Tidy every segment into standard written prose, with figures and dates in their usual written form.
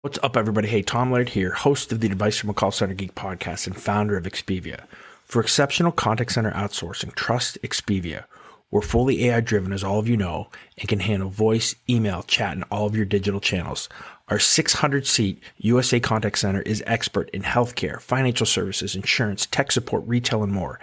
What's up, everybody? Hey, Tom Laird here, host of the Advice from a Call Center Geek podcast and founder of Expedia. For exceptional contact center outsourcing, trust Expedia. We're fully AI-driven, as all of you know, and can handle voice, email, chat, and all of your digital channels. Our 600-seat USA contact center is expert in healthcare, financial services, insurance, tech support, retail, and more.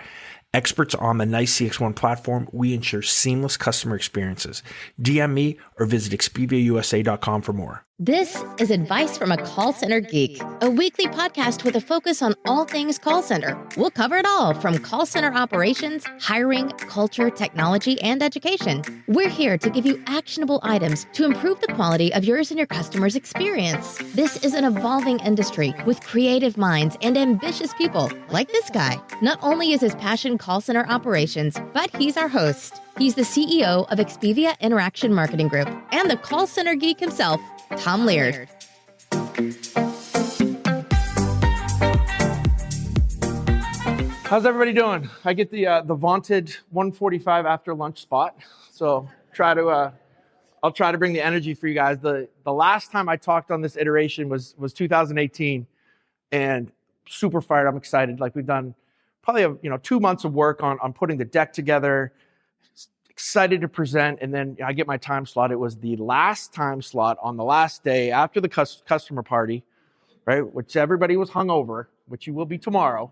Experts on the NICE CX1 platform, we ensure seamless customer experiences. DM me or visit expediausa.com for more. This is Advice from a Call Center Geek, a weekly podcast with a focus on all things call center. We'll cover it all from call center operations, hiring, culture, technology, and education. We're here to give you actionable items to improve the quality of yours and your customers' experience. This is an evolving industry with creative minds and ambitious people like this guy. Not only is his passion call center operations, but he's our host. He's the CEO of Expedia Interaction Marketing Group and the call center geek himself, Tom Laird. How's everybody doing? I get the vaunted 1:45 after lunch spot, so I'll try to bring the energy for you guys. The last time I talked on this iteration was 2018, and super fired. I'm excited. Like, we've done probably 2 months of work on putting the deck together. Excited to present, and then I get my time slot. It was the last time slot on the last day after the customer party, right? Which everybody was hungover, which you will be tomorrow.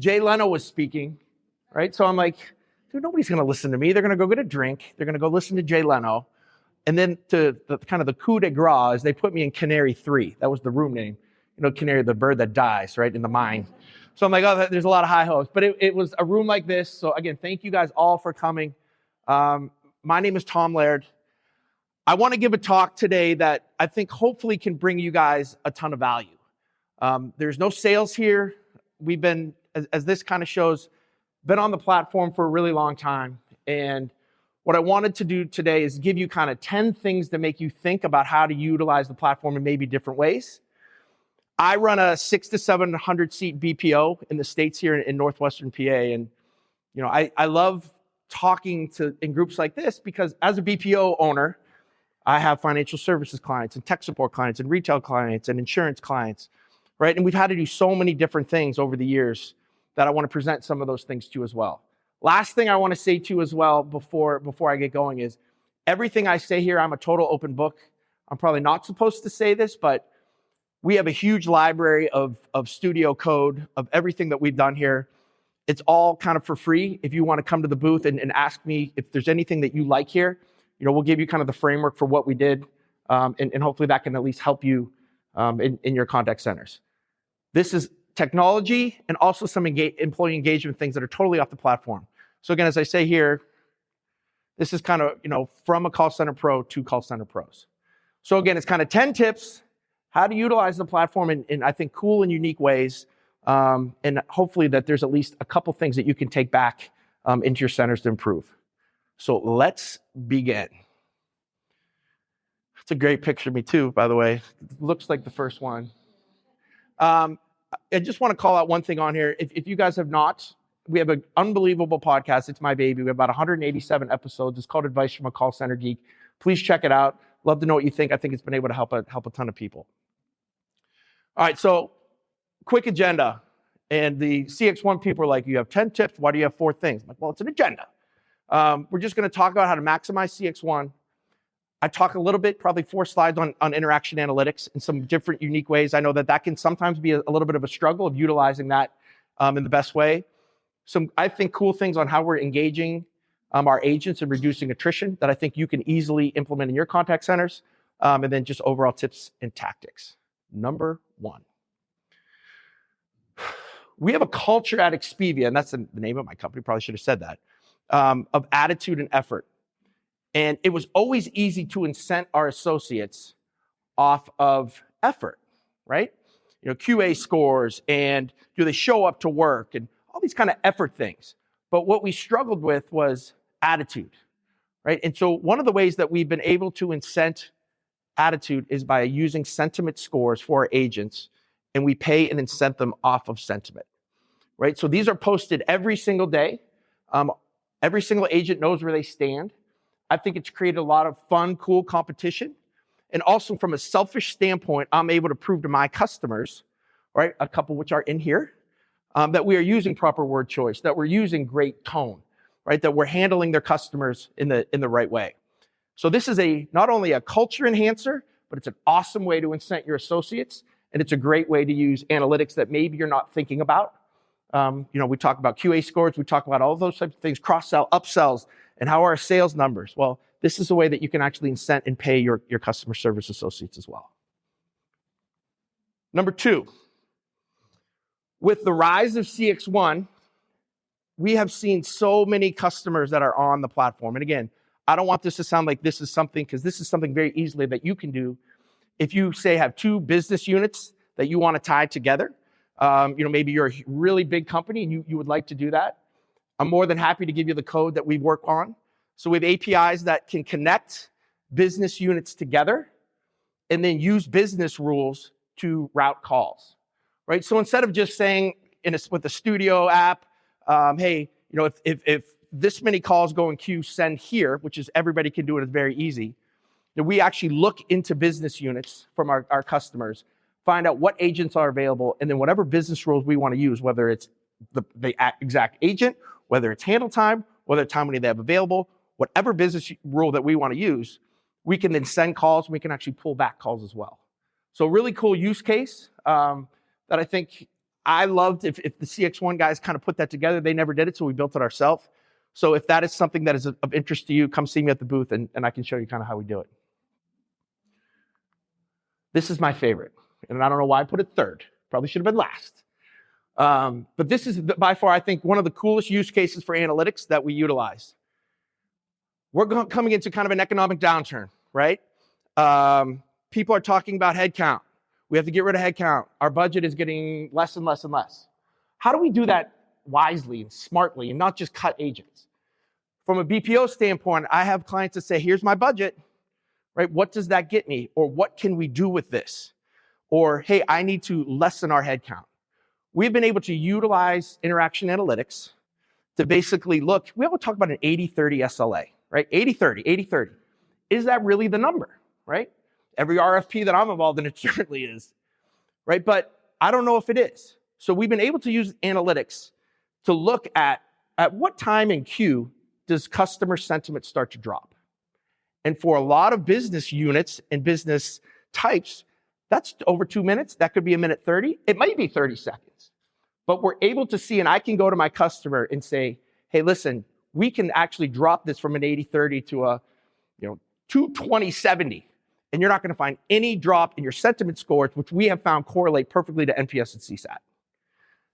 Jay Leno was speaking, right? So I'm like, dude, nobody's going to listen to me. They're going to go get a drink. They're going to go listen to Jay Leno. And then to the kind of the coup de grace is they put me in Canary 3. That was the room name. Canary, the bird that dies, right, in the mine. So I'm like, oh, there's a lot of high hopes. But it was a room like this. So again, thank you guys all for coming. My name is Tom Laird. I want to give a talk today that I think hopefully can bring you guys a ton of value. There's no sales here. We've been, as this kind of shows, been on the platform for a really long time. And what I wanted to do today is give you kind of 10 things to make you think about how to utilize the platform in maybe different ways. I run a 600 to 700 seat BPO in the States here in Northwestern PA. And, I love talking in groups like this because as a BPO owner, I have financial services clients and tech support clients and retail clients and insurance clients, right? And we've had to do so many different things over the years that I want to present some of those things to you as well. Last thing I want to say to you as well before I get going is everything I say here, I'm a total open book. I'm probably not supposed to say this, but we have a huge library of studio code, of everything that we've done here. It's all kind of for free. If you want to come to the booth and ask me if there's anything that you like here, we'll give you kind of the framework for what we did. And hopefully that can at least help you in your contact centers. This is technology and also some employee engagement things that are totally off the platform. So again, as I say here, this is kind of, from a call center pro to call center pros. So again, it's kind of 10 tips how to utilize the platform in I think, cool and unique ways. And hopefully that there's at least a couple things that you can take back into your centers to improve. So let's begin. It's a great picture of me too, by the way. It looks like the first one. I just want to call out one thing on here. If you guys have not, we have an unbelievable podcast. It's my baby. We have about 187 episodes. It's called Advice from a Call Center Geek. Please check it out. Love to know what you think. I think it's been able to help a ton of people. All right, so quick agenda. And the CX1 people are like, you have 10 tips. Why do you have 4 things? I'm like, well, it's an agenda. We're just going to talk about how to maximize CX1. I talk a little bit, probably 4 slides on interaction analytics in some different unique ways. I know that can sometimes be a little bit of a struggle of utilizing that in the best way. Some, I think, cool things on how we're engaging our agents and reducing attrition that I think you can easily implement in your contact centers. And then just overall tips and tactics. Number 1. We have a culture at Expedia, and that's the name of my company, probably should have said that, of attitude and effort. And it was always easy to incent our associates off of effort, right? QA scores and do they show up to work and all these kind of effort things. But what we struggled with was attitude, right? And so one of the ways that we've been able to incent attitude is by using sentiment scores for our agents, and we pay and incent them off of sentiment, right? So these are posted every single day. Every single agent knows where they stand. I think it's created a lot of fun, cool competition. And also from a selfish standpoint, I'm able to prove to my customers, right, a couple which are in here, that we are using proper word choice, that we're using great tone, right, that we're handling their customers in the right way. So this is not only a culture enhancer, but it's an awesome way to incent your associates, and it's a great way to use analytics that maybe you're not thinking about. We talk about QA scores, we talk about all those types of things, cross-sell, upsells, and how are our sales numbers? Well, this is a way that you can actually incent and pay your customer service associates as well. Number 2, with the rise of CX1, we have seen so many customers that are on the platform. And again, I don't want this to sound like this is something, because this is something very easily that you can do. If you, say, have 2 business units that you want to tie together, maybe you're a really big company and you would like to do that, I'm more than happy to give you the code that we work on. So we have APIs that can connect business units together and then use business rules to route calls, right? So instead of just saying with the Studio app, hey, if this many calls go in queue, send here, which is everybody can do it, it's very easy. That we actually look into business units from our customers, find out what agents are available, and then whatever business rules we want to use, whether it's the exact agent, whether it's handle time, whether it's how many they have available, whatever business rule that we want to use, we can then send calls, and we can actually pull back calls as well. So really cool use case that I think I loved. If the CX1 guys kind of put that together, they never did it, so we built it ourselves. So if that is something that is of interest to you, come see me at the booth, and I can show you kind of how we do it. This is my favorite, and I don't know why I put it third. Probably should have been last. But this is by far, I think, one of the coolest use cases for analytics that we utilize. We're coming into kind of an economic downturn, right? People are talking about headcount. We have to get rid of headcount. Our budget is getting less and less and less. How do we do that wisely and smartly and not just cut agents? From a BPO standpoint, I have clients that say, here's my budget, right? What does that get me? Or what can we do with this? Or, hey, I need to lessen our headcount. We've been able to utilize interaction analytics to basically look, we always talk about an 80-30 SLA, right? 80-30, 80-30. Is that really the number, right? Every RFP that I'm involved in, it certainly is, right? But I don't know if it is. So we've been able to use analytics to look at what time in queue does customer sentiment start to drop. And for a lot of business units and business types, that's over 2 minutes. That could be 1:30. It might be 30 seconds. But we're able to see, and I can go to my customer and say, hey, listen, we can actually drop this from an 80-30 to a 220-70. And you're not going to find any drop in your sentiment scores, which we have found correlate perfectly to NPS and CSAT.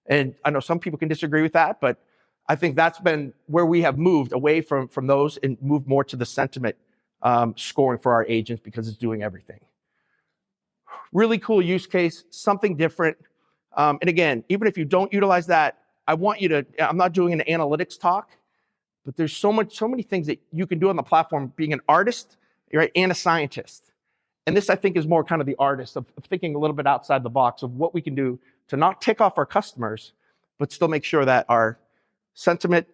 And I know some people can disagree with that, but I think that's been where we have moved away from those and moved more to the sentiment scoring for our agents, because it's doing everything. Really cool use case, something different. And again, even if you don't utilize that, I want you to, I'm not doing an analytics talk, but there's so many things that you can do on the platform, being an artist, right, and a scientist. And this, I think, is more kind of the artist of thinking a little bit outside the box of what we can do to not tick off our customers, but still make sure that our sentiment,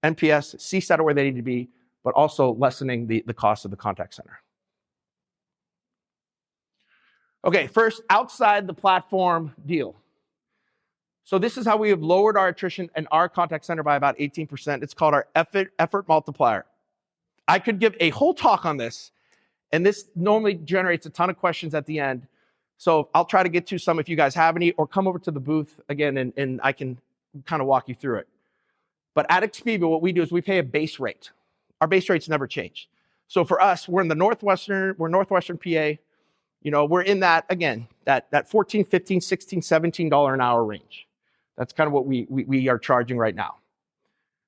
NPS, CSAT are where they need to be, but also lessening the cost of the contact center. Okay, first, outside the platform deal. So this is how we have lowered our attrition in our contact center by about 18%. It's called our effort multiplier. I could give a whole talk on this, and this normally generates a ton of questions at the end. So I'll try to get to some if you guys have any, or come over to the booth again, and I can kind of walk you through it. But at Expedia, what we do is we pay a base rate. Our base rates never change. So for us, we're in the Northwestern PA. We're in that, again, that $14, $15, $16, $17 an hour range. That's kind of what we are charging right now.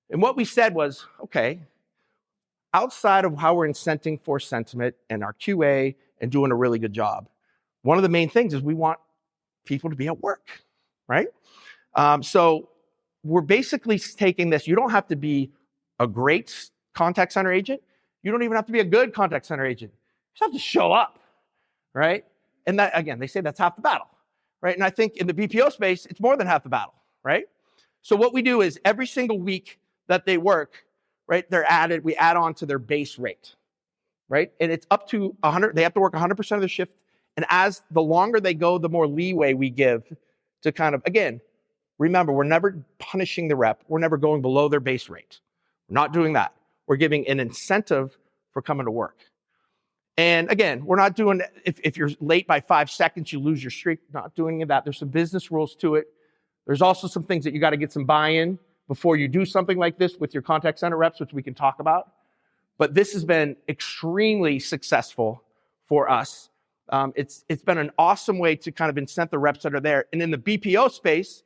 And what we said was, okay, outside of how we're incenting for sentiment and our QA and doing a really good job, one of the main things is we want people to be at work, right? So we're basically taking this. You don't have to be a great contact center agent. You don't even have to be a good contact center agent. You just have to show up, right? And that, again, they say that's half the battle, right? And I think in the BPO space, it's more than half the battle, right? So what we do is every single week that they work, right, we add on to their base rate, right? And it's up to 100, they have to work 100% of the shift. And as the longer they go, the more leeway we give to kind of, again, remember, we're never punishing the rep. We're never going below their base rate. We're not doing that. We're giving an incentive for coming to work. And again, we're not doing, if you're late by 5 seconds, you lose your streak. Not doing any of that. There's some business rules to it. There's also some things that you got to get some buy-in before you do something like this with your contact center reps, which we can talk about. But this has been extremely successful for us. It's been an awesome way to kind of incent the reps that are there. And in the BPO space,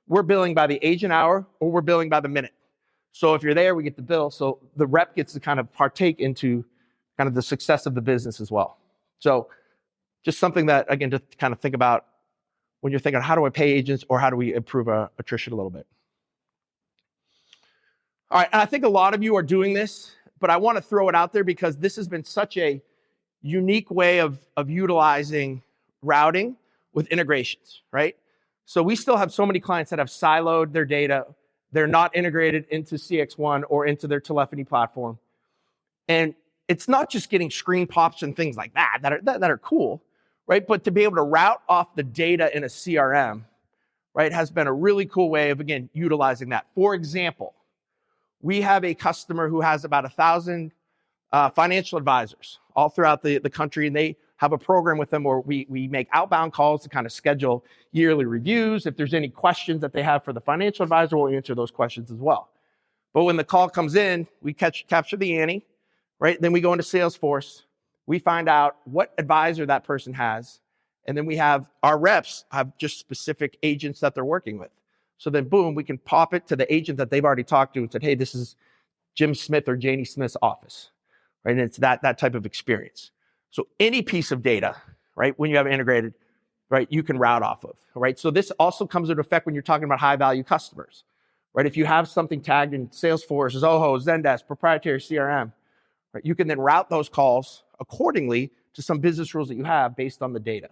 we're billing by the agent hour or we're billing by the minute. So if you're there, we get the bill. So the rep gets to kind of partake into kind of the success of the business as well. So just something that, again, to kind of think about when you're thinking, how do I pay agents or how do we improve attrition a little bit? All right, and I think a lot of you are doing this, but I want to throw it out there because this has been such a unique way of utilizing routing with integrations, right? So we still have so many clients that have siloed their data. They're not integrated into CX1 or into their telephony platform. And it's not just getting screen pops and things like that are cool, right? But to be able to route off the data in a CRM, right, has been a really cool way of, again, utilizing that. For example, we have a customer who has about 1,000 financial advisors all throughout the country, and they have a program with them where we make outbound calls to kind of schedule yearly reviews. If there's any questions that they have for the financial advisor, we'll answer those questions as well. But when the call comes in, we capture the ante, right? Then we go into Salesforce. We find out what advisor that person has. And then we have our reps have just specific agents that they're working with. So then, boom, we can pop it to the agent that they've already talked to and said, hey, this is Jim Smith or Janie Smith's office, right? And it's that type of experience. So any piece of data, right, when you have it integrated, right, you can route off of, right? So this also comes into effect when you're talking about high-value customers, right? If you have something tagged in Salesforce, Zoho, Zendesk, proprietary CRM, right, you can then route those calls accordingly to some business rules that you have based on the data.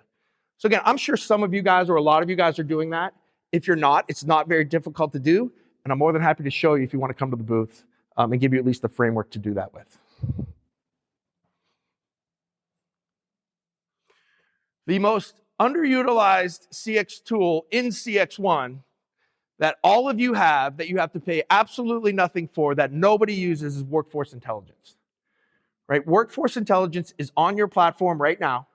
So again, I'm sure some of you guys or a lot of you guys are doing that. If you're not, it's not very difficult to do. And I'm more than happy to show you if you want to come to the booth and give you at least the framework to do that with. The most underutilized CX tool in CX1 that all of you have, that you have to pay absolutely nothing for, that nobody uses, is workforce intelligence. Right? Workforce intelligence is on your platform right now,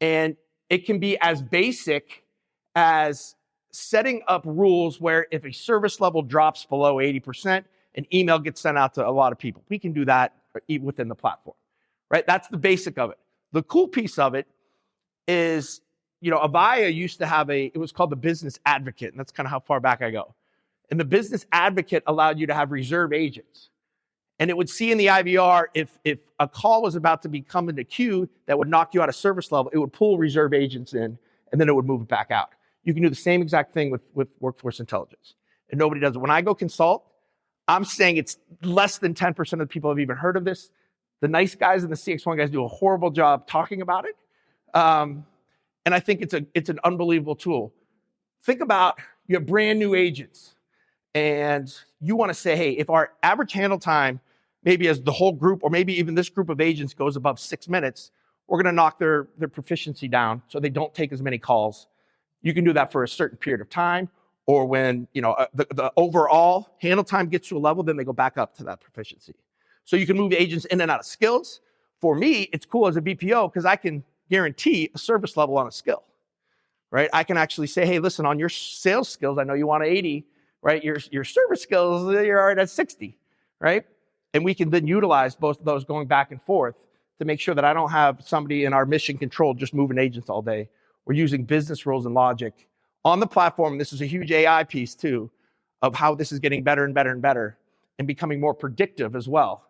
and it can be as basic as setting up rules where if a service level drops below 80%, an email gets sent out to a lot of people. We can do that within the platform, right? That's the basic of it. The cool piece of it is, Avaya used to have it was called the Business Advocate, and that's kind of how far back I go. And the Business Advocate allowed you to have reserve agents. And it would see in the IVR if a call was about to become in the queue that would knock you out of service level, it would pull reserve agents in, and then it would move it back out. You can do the same exact thing with workforce intelligence. And nobody does it. When I go consult, I'm saying it's less than 10% of the people have even heard of this. The nice guys and the CX1 guys do a horrible job talking about it. And I think it's an unbelievable tool. Think about you have brand new agents, and you want to say, hey, if our average handle time, maybe as the whole group, or maybe even this group of agents goes above 6 minutes, we're going to knock their proficiency down so they don't take as many calls. You can do that for a certain period of time, or when the overall handle time gets to a level, then they go back up to that proficiency. So you can move agents in and out of skills. For me, it's cool as a BPO because I can guarantee a service level on a skill, right? I can actually say, hey, listen, on your sales skills, I know you want 80, right? Your service skills, you're already at 60, right? And we can then utilize both of those going back and forth to make sure that I don't have somebody in our mission control just moving agents all day. We're using business rules and logic on the platform. This is a huge AI piece too, of how this is getting better and better and better and becoming more predictive as well.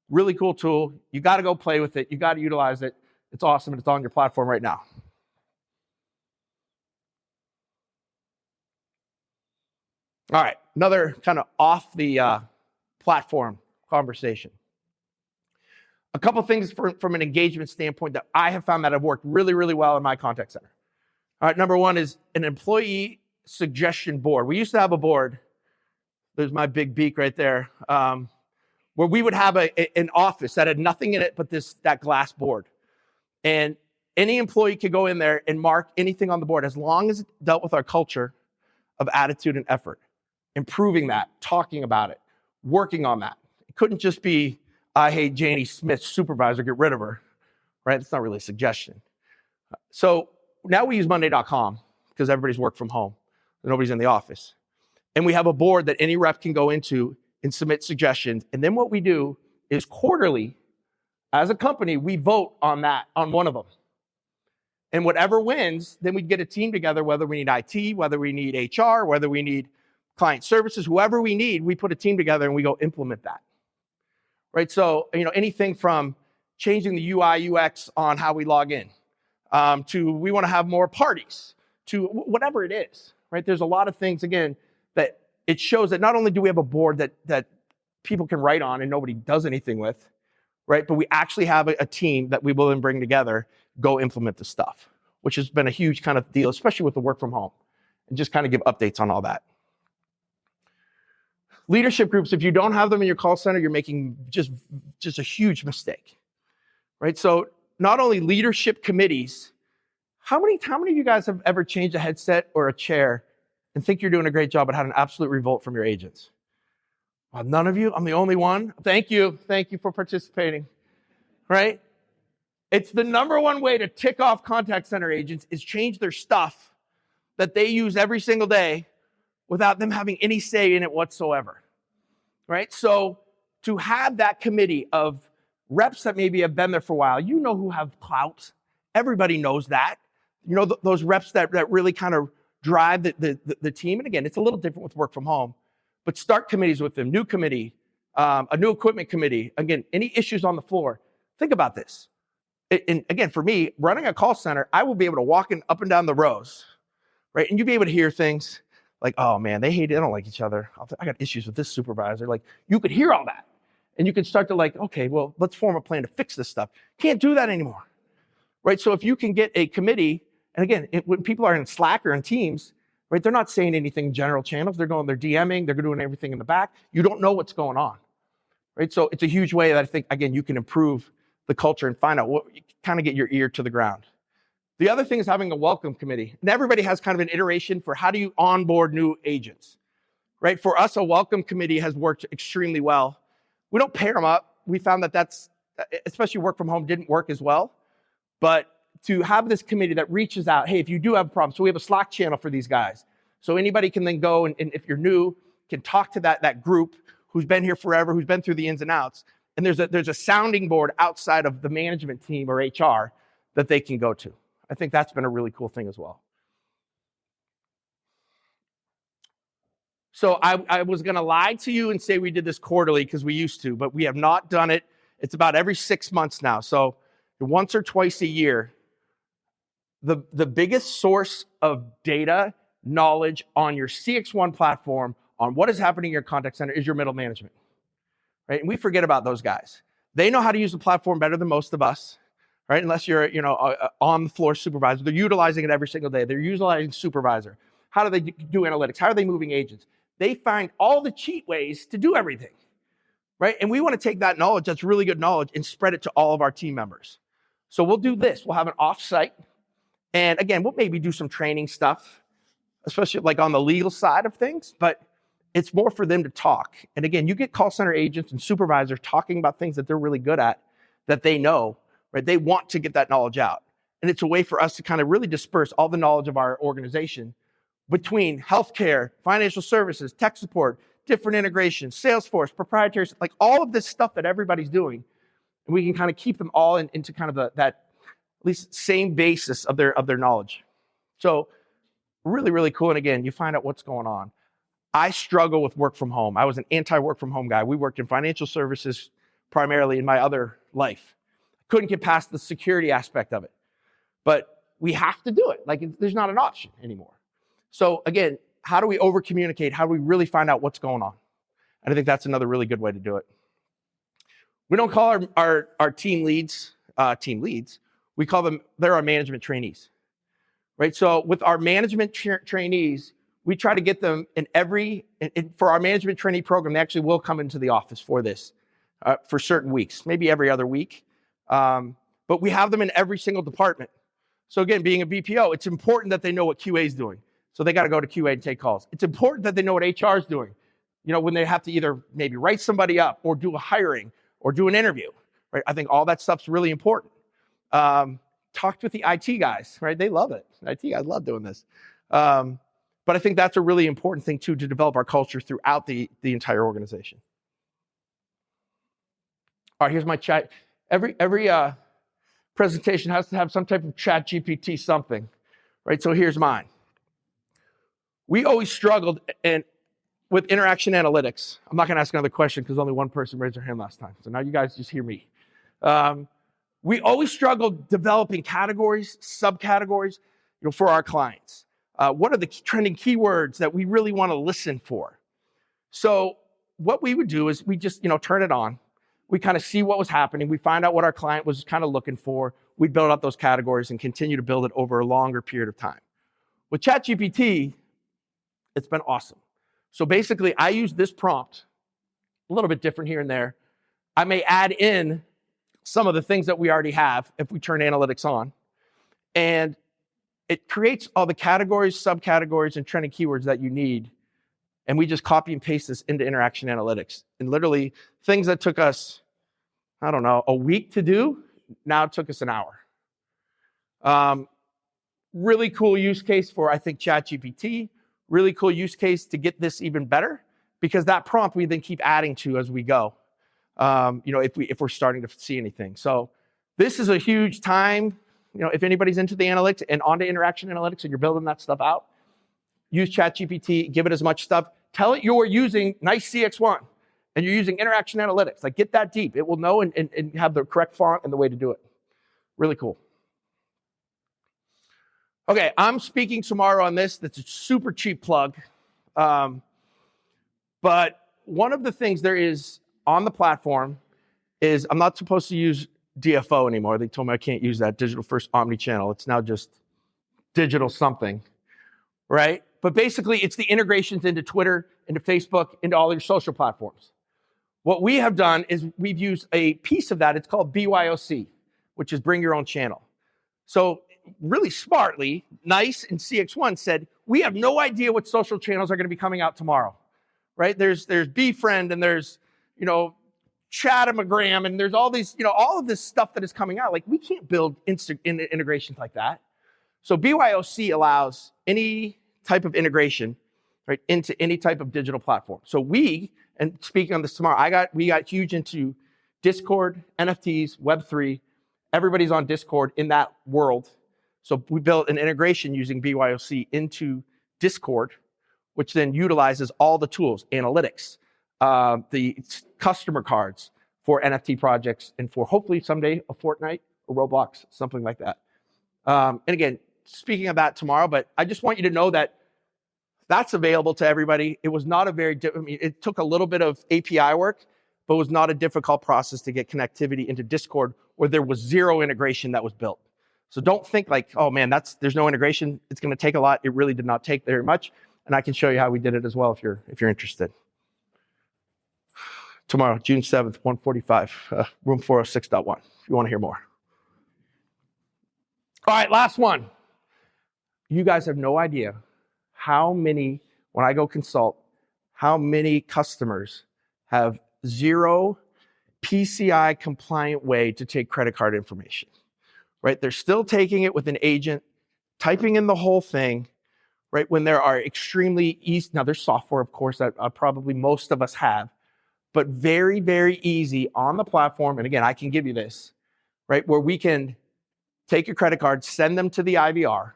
Really cool tool. You got to go play with it. You got to utilize it. It's awesome, and it's on your platform right now. All right, another kind of off the platform conversation. A couple things from an engagement standpoint that I have found that have worked really, really well in my contact center. All right, number one is an employee suggestion board. We used to have a board. There's my big beak right there. where we would have an office that had nothing in it but that glass board. And any employee could go in there and mark anything on the board as long as it dealt with our culture of attitude and effort, improving that, talking about it, working on that. It couldn't just be, I hate Janie Smith, supervisor, get rid of her, right? That's not really a suggestion. So now we use Monday.com because everybody's worked from home. Nobody's in the office. And we have a board that any rep can go into and submit suggestions. And then what we do is quarterly, as a company, we vote on one of them. And whatever wins, then we get a team together, whether we need IT, whether we need HR, whether we need client services, whoever we need, we put a team together and we go implement that. Right? So, anything from changing the UI, UX on how we log in, to we want to have more parties, to whatever it is, right? There's a lot of things, again, that it shows that not only do we have a board that people can write on and nobody does anything with, right? But we actually have a team that we will then bring together, go implement the stuff, which has been a huge kind of deal, especially with the work from home, and just kind of give updates on all that. Leadership groups, if you don't have them in your call center, you're making just a huge mistake, right? So not only leadership committees, how many of you guys have ever changed a headset or a chair and think you're doing a great job but had an absolute revolt from your agents? Well, none of you? I'm the only one? Thank you for participating, right? It's the number one way to tick off contact center agents is change their stuff that they use every single day without them having any say in it whatsoever, right? So to have that committee of reps that maybe have been there for a while, who have clout. Everybody knows that. Those reps that really kind of drive the team. And again, it's a little different with work from home, but start committees with them. New committee, a new equipment committee. Again, any issues on the floor. Think about this. And again, for me, running a call center, I will be able to walk in up and down the rows, right? And you'll be able to hear things like, oh man, they don't like each other. I got issues with this supervisor. Like, you could hear all that. And you can start to okay, well, let's form a plan to fix this stuff. Can't do that anymore, right? So if you can get a committee, and again, when people are in Slack or in Teams, right, they're not saying anything in general channels. They're DMing, they're doing everything in the back. You don't know what's going on, right? So it's a huge way that I think, again, you can improve the culture and find out kind of get your ear to the ground. The other thing is having a welcome committee. And everybody has kind of an iteration for how do you onboard new agents, right? For us, a welcome committee has worked extremely well. We don't pair them up. We found that's, especially work from home, didn't work as well. But to have this committee that reaches out, hey, if you do have a problem, so we have a Slack channel for these guys. So anybody can then go and if you're new, can talk to that group who's been here forever, who's been through the ins and outs. And there's a sounding board outside of the management team or HR that they can go to. I think that's been a really cool thing as well. So I was going to lie to you and say we did this quarterly because we used to, but we have not done it. It's about every 6 months now. So once or twice a year, the biggest source of data, knowledge on your CX1 platform on what is happening in your contact center is your middle management, right? And we forget about those guys. They know how to use the platform better than most of us, right? Unless you're, on the floor supervisor. They're utilizing it every single day. They're utilizing supervisor. How do they do analytics? How are they moving agents? They find all the cheat ways to do everything, right? And we want to take that knowledge, that's really good knowledge, and spread it to all of our team members. So we'll do this. We'll have an offsite. And again, we'll maybe do some training stuff, especially like on the legal side of things, but it's more for them to talk. And again, you get call center agents and supervisors talking about things that they're really good at, that they know, right? They want to get that knowledge out. And it's a way for us to kind of really disperse all the knowledge of our organization between healthcare, financial services, tech support, different integrations, Salesforce, proprietary, like all of this stuff that everybody's doing. And we can kind of keep them all into kind of that at least same basis of their knowledge. So really, really cool. And again, you find out what's going on. I struggle with work from home. I was an anti-work from home guy. We worked in financial services primarily in my other life. Couldn't get past the security aspect of it. But we have to do it. Like, there's not an option anymore. So again, how do we over communicate? How do we really find out what's going on? And I think that's another really good way to do it. We don't call our team leads team leads. We call them, they're our management trainees, right? So with our management trainees, we try to get them for our management trainee program, they actually will come into the office for this. for certain weeks, maybe every other week. But we have them in every single department. So again, being a BPO, it's important that they know what QA is doing. So they got to go to QA and take calls. It's important that they know what HR is doing. When they have to either maybe write somebody up or do a hiring or do an interview, right? I think all that stuff's really important. Talked with the IT guys, right? They love it. IT guys love doing this. But I think that's a really important thing too, to develop our culture throughout the entire organization. All right, here's my chat. Every presentation has to have some type of chat GPT something, right? So here's mine. We always struggled with interaction analytics. I'm not going to ask another question because only one person raised their hand last time. So now you guys just hear me. We always struggled developing categories, subcategories, for our clients. What are the trending keywords that we really want to listen for? So what we would do is we just, turn it on. We kind of see what was happening. We find out what our client was kind of looking for. We build up those categories and continue to build it over a longer period of time. With ChatGPT, it's been awesome. So basically, I use this prompt, a little bit different here and there. I may add in some of the things that we already have if we turn analytics on. And it creates all the categories, subcategories, and trending keywords that you need. And we just copy and paste this into interaction analytics. And literally, things that took us, a week to do, now it took us an hour. Really cool use case for, I think, ChatGPT. Really cool use case to get this even better, because that prompt we then keep adding to as we go. If we're starting to see anything. So this is a huge time. If anybody's into the analytics and onto interaction analytics and you're building that stuff out, use ChatGPT, give it as much stuff. Tell it you're using nice CX1 and you're using interaction analytics. Like, get that deep. It will know and have the correct font and the way to do it. Really cool. Okay, I'm speaking tomorrow on this. That's a super cheap plug. But one of the things there is on the platform is I'm not supposed to use DFO anymore. They told me I can't use that, digital first omni-channel. It's now just digital something, right? But basically, it's the integrations into Twitter, into Facebook, into all your social platforms. What we have done is we've used a piece of that. It's called BYOC, which is bring your own channel. So really smartly, NICE and CX1 said, we have no idea what social channels are going to be coming out tomorrow, right? There's BeFriend and there's, Chatamagram, and there's all these, all of this stuff that is coming out. Like, we can't build integrations like that. So BYOC allows any type of integration, right, into any type of digital platform. So and speaking on this tomorrow, we got huge into Discord, NFTs, Web3. Everybody's on Discord in that world. So we built an integration using BYOC into Discord, which then utilizes all the tools, analytics, the customer cards for NFT projects, and for hopefully someday a Fortnite or Roblox, something like that. And again, speaking of that tomorrow, but I just want you to know that that's available to everybody. It was not it took a little bit of API work, but it was not a difficult process to get connectivity into Discord where there was zero integration that was built. So don't think like, oh man, there's no integration. It's going to take a lot. It really did not take very much. And I can show you how we did it as well if you're interested. Tomorrow, June 7th, 1:45, room 406.1, if you want to hear more. All right, last one. You guys have no idea how many, when I go consult, how many customers have zero PCI compliant way to take credit card information, right? They're still taking it with an agent, typing in the whole thing, right? When there are extremely easy, now there's software, of course, that probably most of us have, but very, very easy on the platform. And again, I can give you this, right? Where we can take your credit card, send them to the IVR,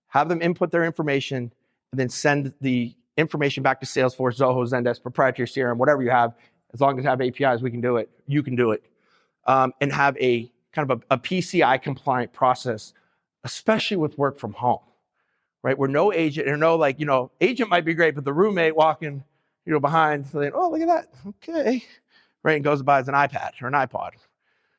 have them input their information, and then send the information back to Salesforce, Zoho, Zendesk, proprietary CRM, whatever you have. As long as you have APIs, we can do it. You can do it. And have a kind of a PCI compliant process, especially with work from home, right? Where no agent, or no agent might be great, but the roommate walking, behind, saying, oh, look at that. Okay. Right. And goes and buys an iPad or an iPod.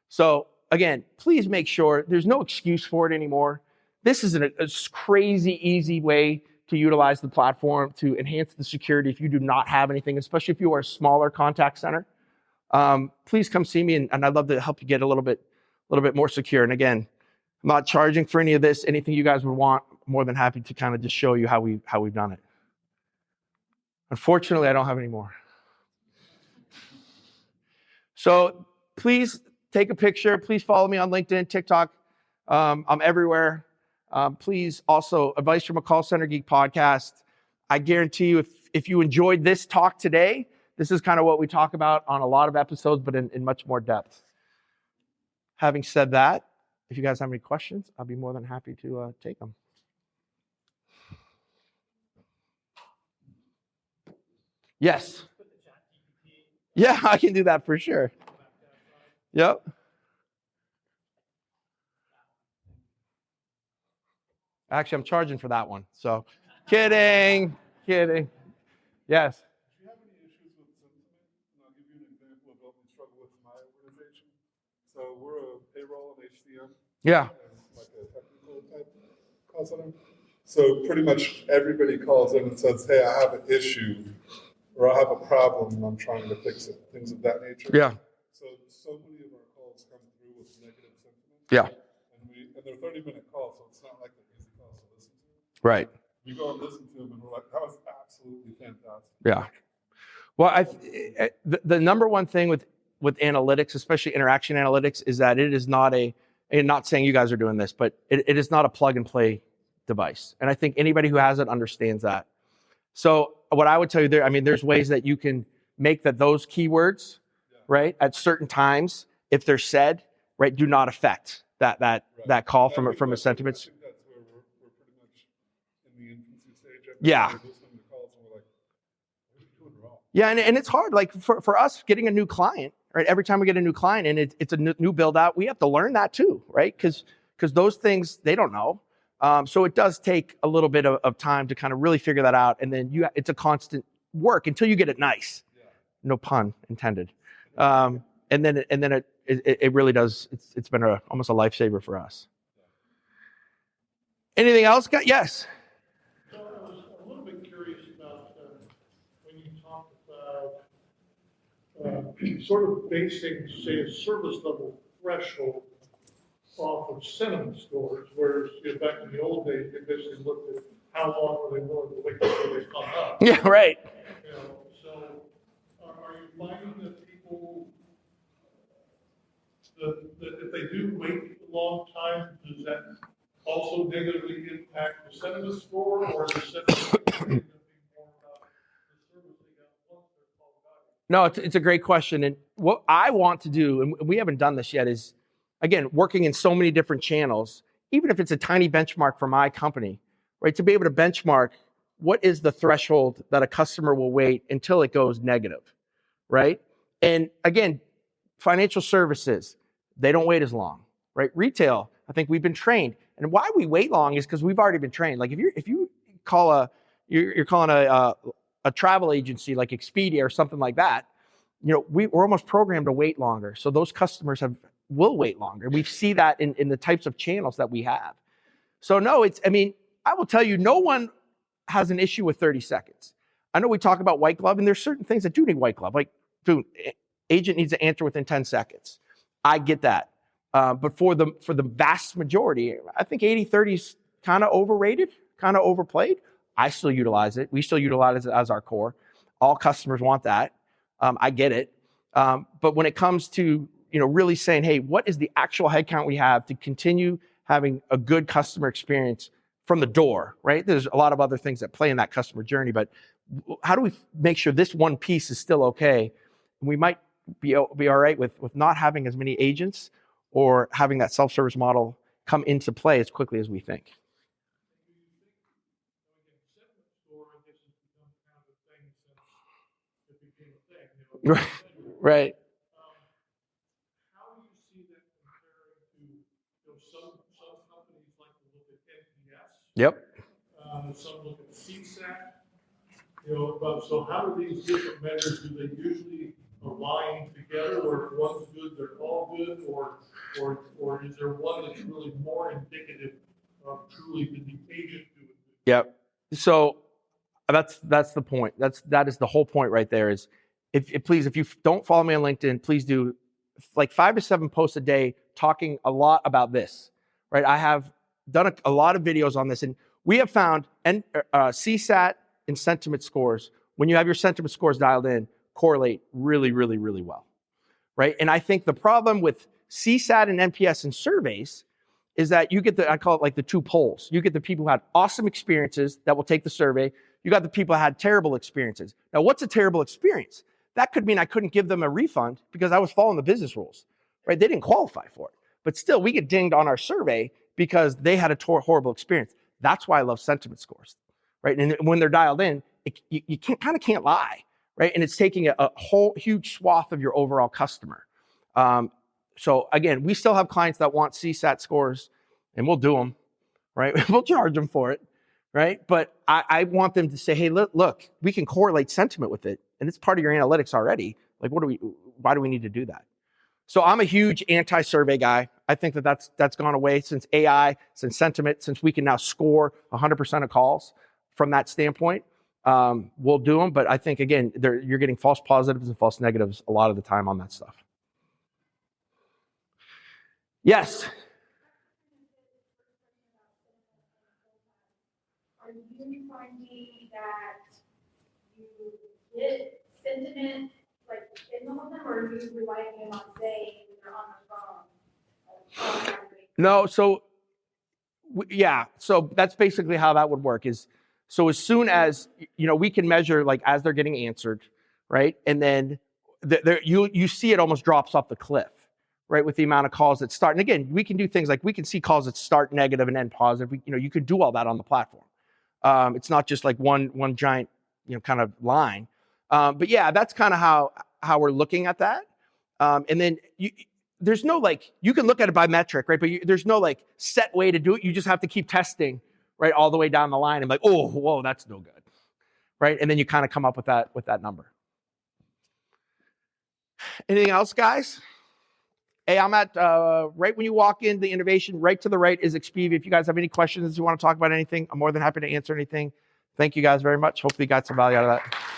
So again, please make sure there's no excuse for it anymore. This is a crazy easy way to utilize the platform to enhance the security if you do not have anything, especially if you are a smaller contact center. please come see me, and I'd love to help you get a little bit more secure. And again, I'm not charging for any of this. Anything you guys would want, more than happy to kind of just show you how we've done it. Unfortunately, I don't have any more. So please take a picture. Please follow me on LinkedIn, TikTok. I'm everywhere. Please also, Advice from a Call Center Geek podcast. I guarantee you, if you enjoyed this talk today, this is kind of what we talk about on a lot of episodes, but in much more depth. Having said that, if you guys have any questions, I'll be more than happy to take them. Yes. Yeah, I can do that for sure. Yep. Actually, I'm charging for that one. So, kidding. Yes. Do you have any issues with sentiment? And I'll give you an example of what we struggle with in my organization. So we're a payroll and HCM. Yeah. And like a technical type call center. So pretty much everybody calls in and says, hey, I have an issue or I have a problem and I'm trying to fix it. Things of that nature. Yeah. So many of our calls come through with negative sentiment. Yeah. And they're 30-minute calls, so it's not like they're easy calls to listen to. Right. We go and listen to them and we're like, that was absolutely fantastic. Yeah. Well, the number one thing with analytics, especially interaction analytics, is that it is not and not saying you guys are doing this, but it is not a plug and play device. And I think anybody who has it understands that. So what I would tell you there's ways that you can make those keywords, right, at certain times, if they're said, right, do not affect that call from a sentiment. I think that's where we're pretty much in the infancy stage. Yeah. We're listening to calls and we're like, what are you doing wrong? Yeah, and it's hard. Like for us getting a new client, right? Every time we get a new client and it's a new build out, we have to learn that too, right? Because those things they don't know. So it does take a little bit of time to kind of really figure that out, and then it's a constant work until you get it nice. Yeah. No pun intended. And then it really does. It's been almost a lifesaver for us. Anything else? Yes. So I was a little bit curious about when you talked about sort of basing, say, a service level threshold off of sentiment scores, whereas back in the old days, they basically looked at how long were they willing to wait before they hung up. Yeah. Right. So are you finding that people, that if they do wait a long time, does that also negatively impact the sentiment score, or is the sentiment score going to be more about the service they got once they're called back? No, it's a great question. And what I want to do, and we haven't done this yet, is, again, working in so many different channels, even if it's a tiny benchmark for my company, right, to be able to benchmark what is the threshold that a customer will wait until it goes negative, right? And again, financial services, they don't wait as long, right? Retail, I think we've been trained. And why we wait long is because we've already been trained. Like if you call you're calling a travel agency like Expedia or something like that, we're almost programmed to wait longer. So those customers will wait longer. We see that in the types of channels that we have. So no, I will tell you, no one has an issue with 30 seconds. I know we talk about white glove, and there's certain things that do need white glove. Like, dude, agent needs to answer within 10 seconds. I get that. But for the vast majority, I think 80-30 is kind of overrated, kind of overplayed. I still utilize it. We still utilize it as our core. All customers want that. I get it. But when it comes to really saying, hey, what is the actual headcount we have to continue having a good customer experience from the door, right? There's a lot of other things that play in that customer journey, but how do we make sure this one piece is still okay? We might be all right with not having as many agents or having that self-service model come into play as quickly as we think. Right. Right. How do you see that comparing to some companies like to look at NPS? Yep. Some look at CSAT. So how do these different measures, do they usually align together, or if one's good, they're all good, or is there one that's really more indicative of truly the agent doing it? Yep. So that's the point. That is the whole point right there is Please, if you don't follow me on LinkedIn, please do like 5 to 7 posts a day talking a lot about this, right? I have done a lot of videos on this, and we have found CSAT and sentiment scores, when you have your sentiment scores dialed in, correlate really, really, really well, right? And I think the problem with CSAT and NPS in surveys is that you get I call it like the two poles. You get the people who had awesome experiences that will take the survey. You got the people who had terrible experiences. Now, what's a terrible experience? That could mean I couldn't give them a refund because I was following the business rules, right? They didn't qualify for it. But still, we get dinged on our survey because they had a horrible experience. That's why I love sentiment scores, right? And when they're dialed in, you can't lie, right? And it's taking a whole huge swath of your overall customer. So again, we still have clients that want CSAT scores, and we'll do them, right? We'll charge them for it, right? But I want them to say, hey, look, we can correlate sentiment with it, and it's part of your analytics already. Like, why do we need to do that? So I'm a huge anti-survey guy. I think that's gone away since AI, since sentiment, since we can now score 100% of calls from that standpoint. We'll do them, but I think, again, you're getting false positives and false negatives a lot of the time on that stuff. Yes. Are you finding that you get sentiment like in the them, or are you relying on saying when you're on the phone? No, so yeah, so that's basically how that would work. Is so as soon as we can measure like as they're getting answered, right, and then you see it almost drops off the cliff. Right, with the amount of calls that start. And again, we can do things like we can see calls that start negative and end positive. You can do all that on the platform. It's not just like one giant, kind of line. But yeah, that's kind of how we're looking at that. And then there's no you can look at it by metric, right? But there's no set way to do it. You just have to keep testing, right, all the way down the line. And whoa, that's no good, right? And then you kind of come up with that number. Anything else, guys? Hey, I'm at, right when you walk in the innovation, right to the right is Expedia. If you guys have any questions, you want to talk about anything, I'm more than happy to answer anything. Thank you guys very much. Hopefully you got some value out of that.